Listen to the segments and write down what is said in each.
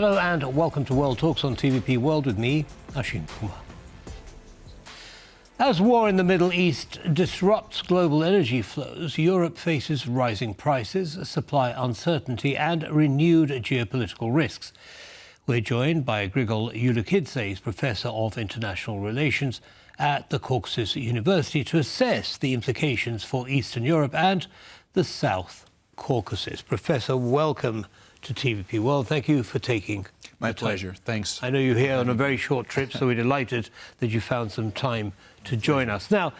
Hello and welcome to World Talks on TVP World with me, Ashim Kumar. As war in the Middle East disrupts global energy flows, Europe faces rising prices, supply uncertainty and renewed geopolitical risks. We're joined by Grigol Julukhidze, Professor of International Relations at the Caucasus University, to assess the implications for Eastern Europe and the South Caucasus. Professor, welcome to TVP World. Thank you for taking my pleasure. Thanks. I know you're here on a very short trip, so we're delighted that you found some time to join us. Now,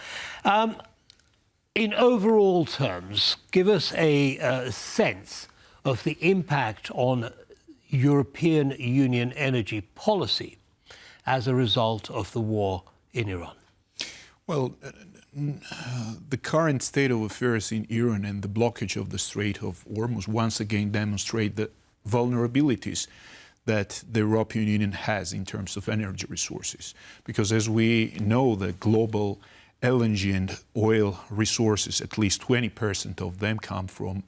in overall terms, give us a sense of the impact on European Union energy policy as a result of the war in Iran. Well, the current state of affairs in Iran and the blockage of the Strait of Hormuz once again demonstrate the vulnerabilities that the European Union has in terms of energy resources. Because as we know, the global LNG and oil resources, at least 20% of them come from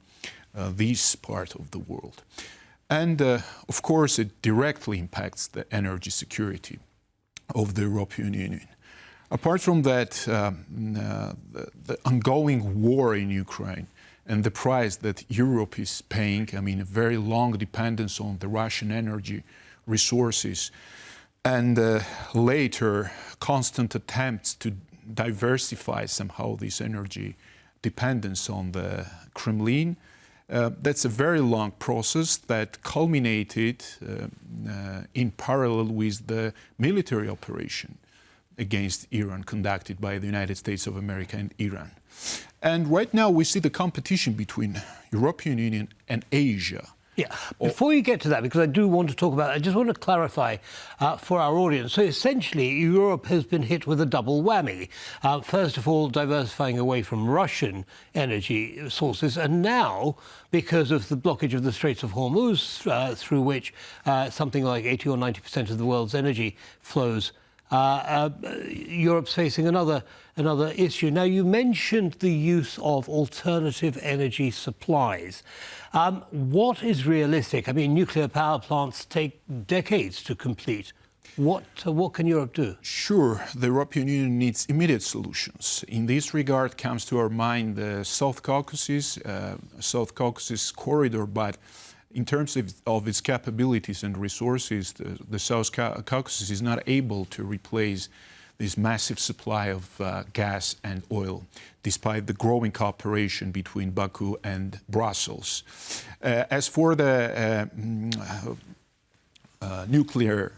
this part of the world. And of course, it directly impacts the energy security of the European Union. Apart from that, the ongoing war in Ukraine and the price that Europe is paying, I mean, a very long dependence on the Russian energy resources, and later constant attempts to diversify somehow this energy dependence on the Kremlin, that's a very long process that culminated in parallel with the military operation against Iran conducted by the United States of America and Iran. And right now we see the competition between European Union and Asia. Yeah, before you get to that, because I do want to talk about it, I just want to clarify for our audience. So essentially, Europe has been hit with a double whammy. First of all, diversifying away from Russian energy sources, and now, because of the blockage of the Strait of Hormuz, through which something like 80 or 90% of the world's energy flows, Europe's facing another issue. Now, you mentioned the use of alternative energy supplies. What is realistic? I mean, nuclear power plants take decades to complete. What can Europe do? Sure, the European Union needs immediate solutions. In this regard, comes to our mind the South Caucasus corridor, but in terms of its capabilities and resources, the South Caucasus is not able to replace this massive supply of gas and oil, despite the growing cooperation between Baku and Brussels. As for the nuclear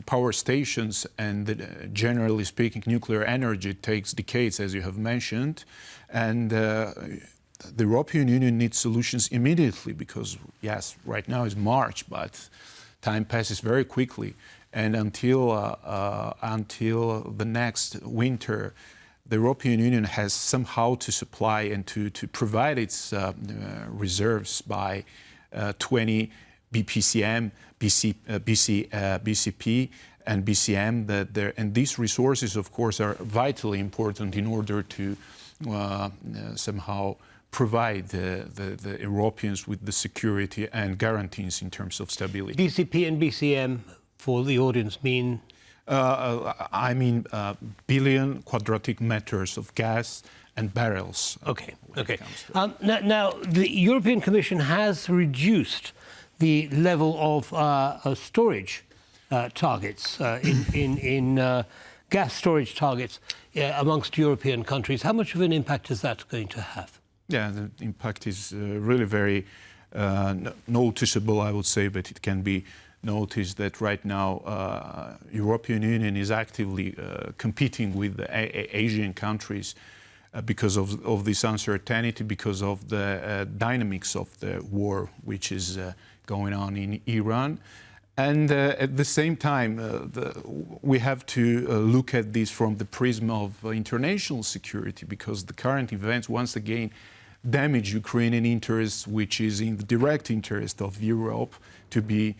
power stations and generally speaking, nuclear energy takes decades, as you have mentioned, and the European Union needs solutions immediately because, yes, right now is March, but time passes very quickly. And until the next winter, the European Union has somehow to supply and to provide its reserves by 20 BPCM, BCP, and BCM. And these resources, of course, are vitally important in order to somehow provide the Europeans with the security and guarantees in terms of stability. BCP and BCM, for the audience, mean? I mean billion quadratic meters of gas and barrels. Okay. Now, the European Commission has reduced the level of storage targets in gas storage targets amongst European countries. How much of an impact is that going to have? Yeah, the impact is really very noticeable, I would say, but it can be noticed that right now European Union is actively competing with the Asian countries because of this uncertainty, because of the dynamics of the war which is going on in Iran. And at the same time, we have to look at this from the prism of international security, because the current events once again damage Ukrainian interests, which is in the direct interest of Europe to be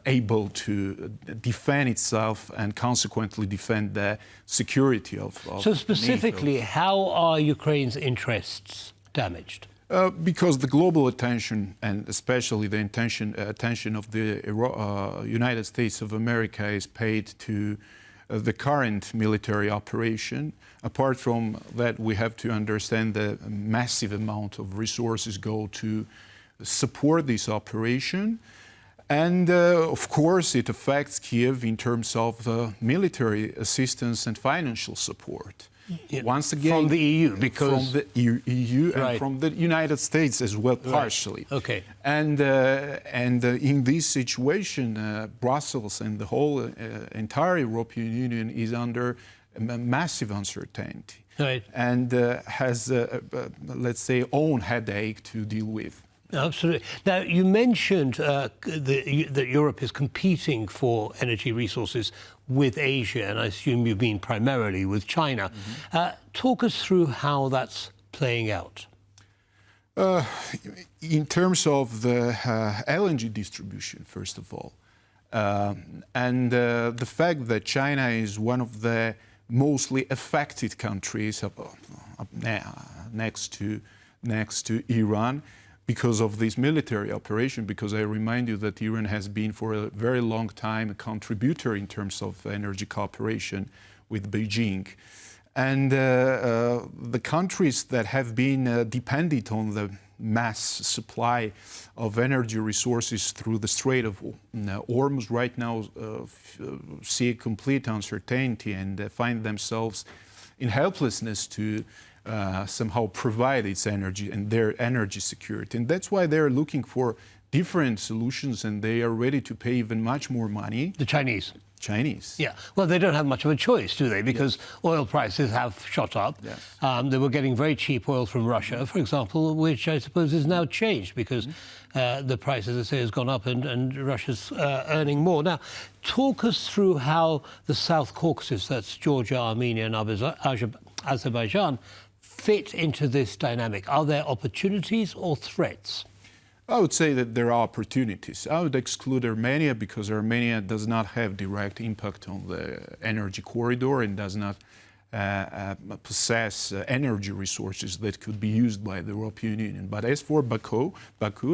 able to defend itself and consequently defend the security of So specifically, NATO. how are Ukraine's interests damaged? Because the global attention, and especially the attention of the United States of America, is paid to the current military operation. Apart from that, we have to understand the massive amount of resources go to support this operation. And of course, it affects Kiev in terms of military assistance and financial support. Yeah. Once again, from the EU, because from the EU and right. from the United States as well, partially. Right. Okay. And in this situation, Brussels and the whole entire European Union is under massive uncertainty, right. and has, let's say, own headache to deal with. Absolutely. Now, you mentioned that Europe is competing for energy resources with Asia, and I assume you mean primarily with China. Mm-hmm. Talk us through how that's playing out. In terms of the LNG distribution, first of all, and the fact that China is one of the mostly affected countries next to Iran, because of this military operation, because I remind you that Iran has been for a very long time a contributor in terms of energy cooperation with Beijing. And the countries that have been dependent on the mass supply of energy resources through the Strait of Hormuz right now see a complete uncertainty and find themselves in helplessness to somehow provide its energy and their energy security. And that's why they're looking for different solutions, and they are ready to pay even much more money. The Chinese? Chinese. Yeah. Well, they don't have much of a choice, do they? Because yes. Oil prices have shot up. Yes. They were getting very cheap oil from Russia, for example, which I suppose is now changed because the price, as I say, has gone up and Russia's earning more. Now, talk us through how the South Caucasus, that's Georgia, Armenia and Azerbaijan, fit into this dynamic. Are there opportunities or threats? I would say that there are opportunities. I would exclude Armenia because Armenia does not have direct impact on the energy corridor and does not possess energy resources that could be used by the European Union. But as for Baku,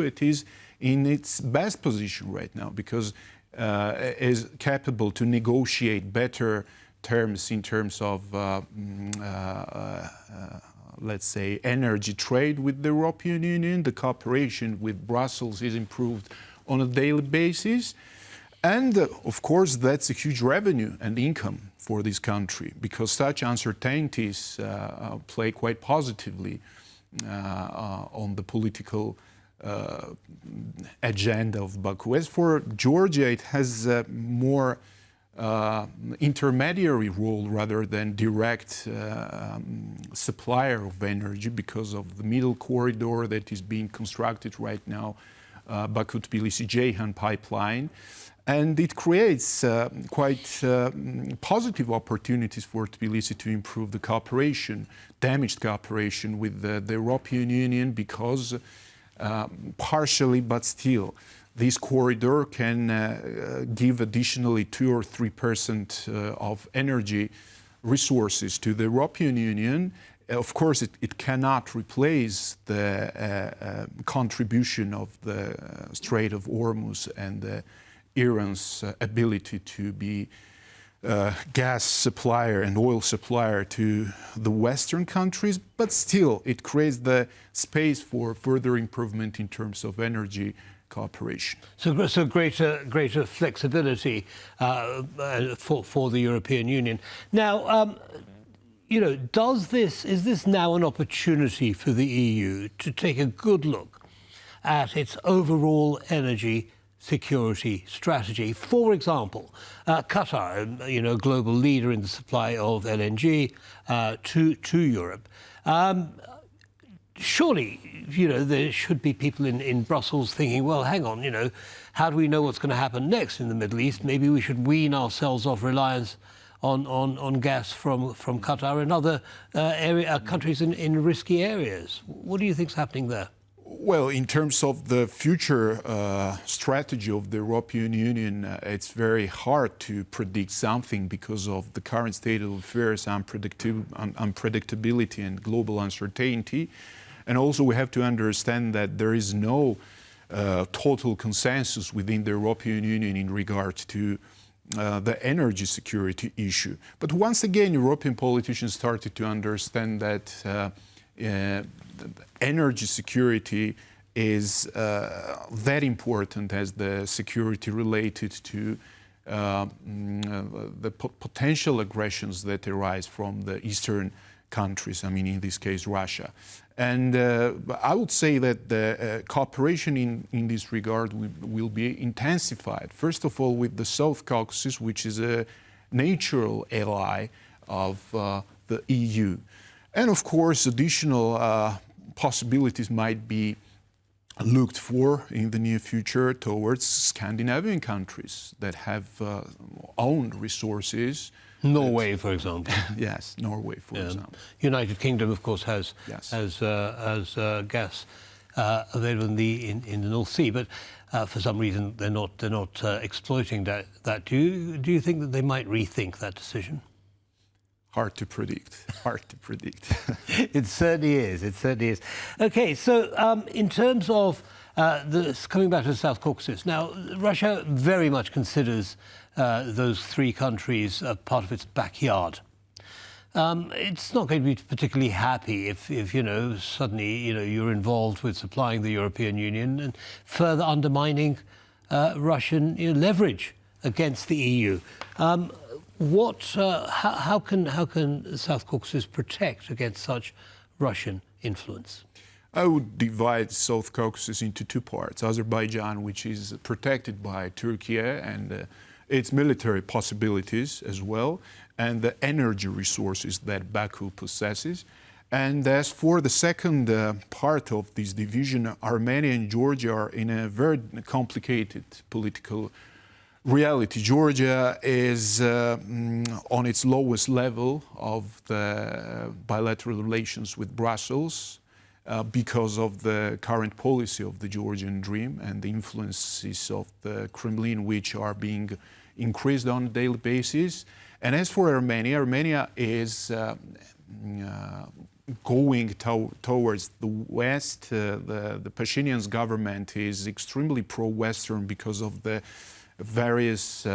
it is in its best position right now because it is capable to negotiate better terms in terms of let's say, energy trade with the European Union. The cooperation with Brussels is improved on a daily basis. And, of course, that's a huge revenue and income for this country because such uncertainties play quite positively on the political agenda of Baku. As for Georgia, it has more intermediary role rather than direct supplier of energy because of the middle corridor that is being constructed right now, Baku-Tbilisi-Ceyhan pipeline. And it creates quite positive opportunities for Tbilisi to improve the cooperation, damaged cooperation with the European Union because partially, but still, this corridor can give additionally 2 or 3% of energy resources to the European Union. Of course, it cannot replace the contribution of the Strait of Hormuz and Iran's ability to be gas supplier and oil supplier to the Western countries, but still it creates the space for further improvement in terms of energy cooperation. So greater flexibility for the European Union. Now, is this now an opportunity for the EU to take a good look at its overall energy security strategy? For example, Qatar, a global leader in the supply of LNG to Europe. Surely, there should be people in Brussels thinking, well, hang on, how do we know what's going to happen next in the Middle East? Maybe we should wean ourselves off reliance on gas from Qatar and other countries in risky areas. What do you think is happening there? Well, in terms of the future strategy of the European Union, it's very hard to predict something because of the current state of affairs, unpredictability and global uncertainty. And also we have to understand that there is no total consensus within the European Union in regard to the energy security issue. But once again, European politicians started to understand that energy security is that important as the security related to the potential aggressions that arise from the eastern countries, I mean, in this case, Russia. And I would say that the cooperation in this regard will be intensified, first of all, with the South Caucasus, which is a natural ally of the EU. And of course, additional possibilities might be looked for in the near future towards Scandinavian countries that have owned resources. Norway, for example. Yes, Norway, for example. United Kingdom, of course, has gas available in the North Sea, but for some reason they're not exploiting that. Do you think that they might rethink that decision? Hard to predict. Hard to predict. It certainly is. It certainly is. Okay, so in terms of coming back to the South Caucasus, now Russia very much considers those three countries part of its backyard. It's not going to be particularly happy if suddenly you're involved with supplying the European Union and further undermining Russian leverage against the EU. How can the South Caucasus protect against such Russian influence? I would divide South Caucasus into two parts. Azerbaijan, which is protected by Turkey and its military possibilities as well, and the energy resources that Baku possesses. And as for the second part of this division, Armenia and Georgia are in a very complicated political reality. Georgia is on its lowest level of the bilateral relations with Brussels because of the current policy of the Georgian Dream and the influences of the Kremlin, which are being increased on a daily basis. And as for Armenia, Armenia is going towards the West. The Pashinyan's government is extremely pro-Western because of the various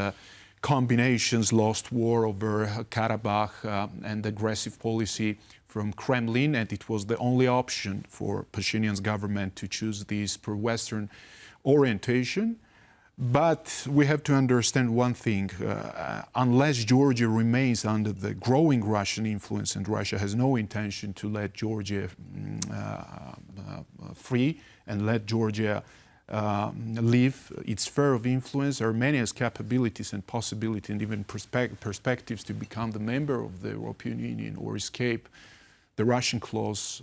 combinations, lost war over Karabakh and aggressive policy from Kremlin, and it was the only option for Pashinyan's government to choose this pro-Western orientation. But we have to understand one thing, unless Georgia remains under the growing Russian influence, and Russia has no intention to let Georgia free and let Georgia leave its sphere of influence, Armenia's capabilities and possibility and even perspectives to become the member of the European Union or escape the Russian clause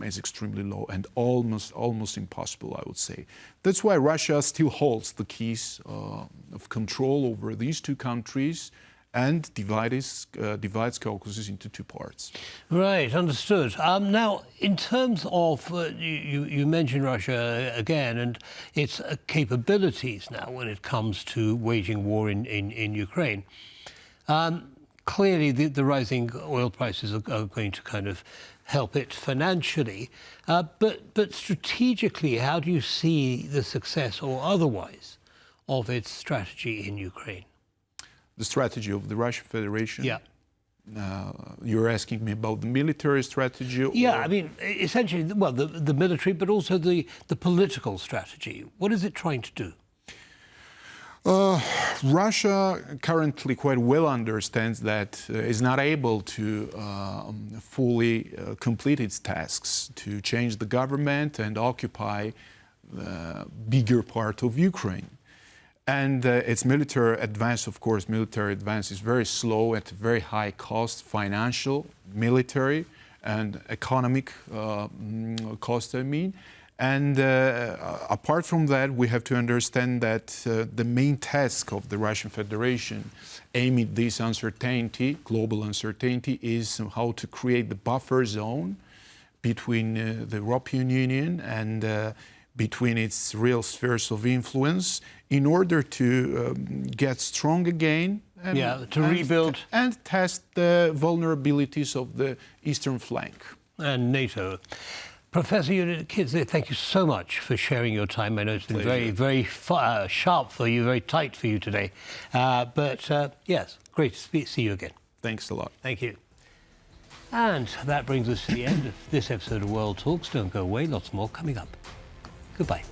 is extremely low and almost impossible, I would say. That's why Russia still holds the keys of control over these two countries and divides Caucasus into two parts. Right, understood. Now, in terms of, you mentioned Russia again and its capabilities now when it comes to waging war in Ukraine. Clearly, the rising oil prices are going to kind of help it financially. But strategically, how do you see the success or otherwise of its strategy in Ukraine? The strategy of the Russian Federation? Yeah. You're asking me about the military strategy? Yeah, I mean, essentially, well, the military, but also the political strategy. What is it trying to do? Russia currently quite well understands that is not able to fully complete its tasks to change the government and occupy the bigger part of Ukraine. And its military advance, of course, is very slow at very high cost, financial, military, and economic cost, I mean. And apart from that, we have to understand that the main task of the Russian Federation, amid this uncertainty, global uncertainty, is how to create the buffer zone between the European Union and between its real spheres of influence in order to get strong again and, rebuild and test the vulnerabilities of the eastern flank. And NATO. Professor Julukhidze, thank you so much for sharing your time. I know it's been Pleasure. very sharp for you, very tight for you today. Yes, great to see you again. Thanks a lot. Thank you. And that brings us to the end of this episode of World Talks. Don't go away, lots more coming up. Goodbye.